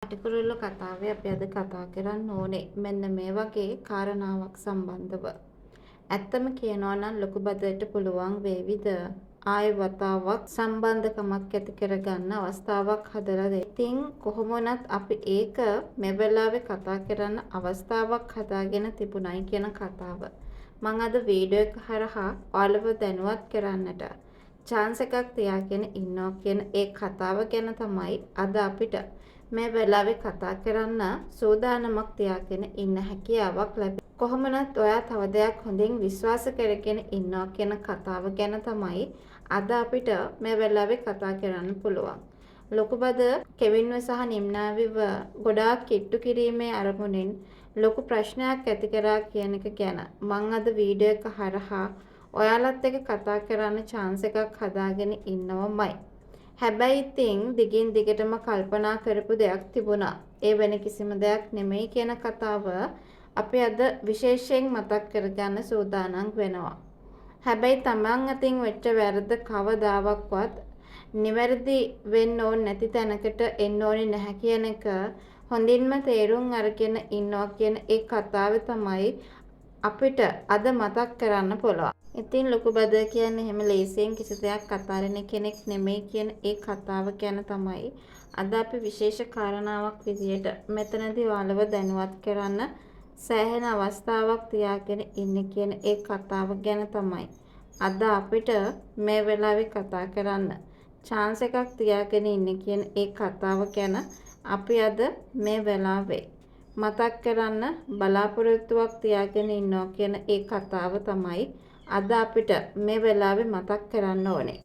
කටුකුරුල්ල කතාවේ අපි අද කතා කරන්න ඕනේ මෙන්න මේ වගේ කාරණාවක් සම්බන්ධව. ඇත්තම කියනවා නම් ලොකු බදයට පුළුවන් වේවිද ආයෙ වතාවක් සම්බන්ධකමක් ඇති කරගන්න අවස්ථාවක් හදලා දෙන්න. ඉතින් කොහොම වුණත් අපි ඒක මේ වෙලාවේ කතා කරන්න අවස්ථාවක් හදාගෙන තිබුණයි කියන කතාව. මම අද වීඩියෝ එක හරහා ඔයාලව දැනුවත් කරන්නට chance එකක් තියාගෙන ඉන්නවා කියන ඒ කතාව ගැන තමයි අද අපිට මේ වෙලාවේ කතා කරන්න සූදානමක් තියාගෙන ඉන්න හැකියාවක් ලැබෙනවා. කොහොමනත් ඔයා තව දෙයක් හොඳින් විශ්වාස කරගෙන ඉන්නවා කියන කතාව ගැන තමයි අද අපිට මේ වෙලාවේ කතා කරන්න පුළුවන්. ලොකුබද කෙවින්ව සහ නිම්නාවිව ගොඩාක් කිට්ටු කිරීමේ අරමුණෙන් ලොකු ප්‍රශ්නයක් ඇති කරා කියන එක ගැන මම අද වීඩියෝ එක හරහා ඔයාලත් එක්ක කතා කරන්න chance එකක් හදාගෙන ඉන්නවමයි. හැබැයි ඉතින් දිගින් දිගටම කල්පනා කරපු දෙයක් තිබුණා. ඒ වෙන කිසිම දෙයක් නෙමෙයි කියන කතාව අපි අද විශේෂයෙන් මතක් කරගන්න සූදානම් වෙනවා. හැබැයි තමන් අතින් වෙච්ච වැරද්ද කවදාවත් නිවැරදි වෙන්න ඕනේ නැති තැනකට එන්න ඕනේ නැහැ කියන එක හොඳින්ම තේරුම් අරගෙන ඉන්නවා කියන ඒ කතාව තමයි අපිට අද මතක් කරන්න පුළුවන්. ඉතින් ලොකුබද කියන්නේ එහෙම ලේසියෙන් කිසි දෙයක් අතාරින කෙනෙක් නෙමෙයි කියන ඒ කතාව ගැන තමයි අද අපි විශේෂ කාරණාවක් විදියට මෙතනදී ඔයාලව දැනුවත් කරන්න සෑහෙන අවස්ථාවක් තියාගෙන ඉන්නේ කියන ඒ කතාව ගැන තමයි අද අපිට මේ වෙලාවේ කතා කරන්න chance එකක් තියාගෙන ඉන්නේ කියන ඒ කතාව ගැන අපි අද මේ වෙලාවේ මතක් කරන්න බලාපොරොත්තුවක් තියාගෙන ඉන්නවා කියන ඒ කතාව තමයි අද අපිට මේ වෙලාවේ මතක් කරන්න ඕනේ.